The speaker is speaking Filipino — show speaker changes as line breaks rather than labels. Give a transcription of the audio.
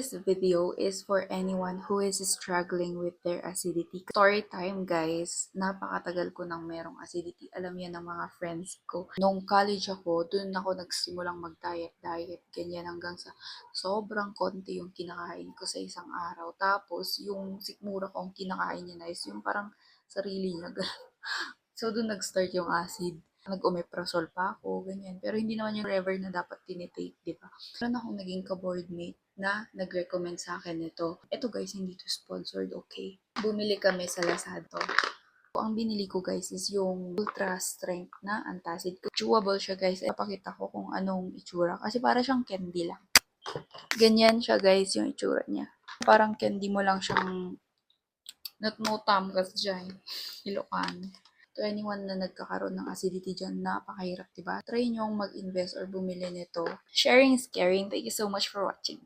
This video is for anyone who is struggling with their acidity. Story time guys, napakatagal ko nang merong acidity. Alam yan ng mga friends ko. Nung college ako, dun ako nagsimulang mag-diet, ganyan hanggang sa sobrang konti yung kinakain ko sa isang araw. Tapos yung sikmura kong kinakain niya na is yung parang sarili niya. So dun nag-start yung acid. Nag-omeprazole pa ako, ganyan. Pero hindi naman yung forever na dapat tinitake, di ba? Meron akong naging ka-boardmate na nag-recommend sa akin nito. Ito guys, hindi to sponsored, okay? Bumili kami sa Lazada. Ang binili ko guys is yung ultra strength na antacid. Chewable siya guys. Ipakita ko kung anong itsura. Kasi para siyang candy lang. Ganyan siya guys yung itsura niya. Parang candy mo lang siyang natnutam kasi dyan. Ilocano. To anyone na nagkakaroon ng acidity dyan, napakahirap, diba? Try nyong mag-invest or bumili nito. Sharing is caring. Thank you so much for watching.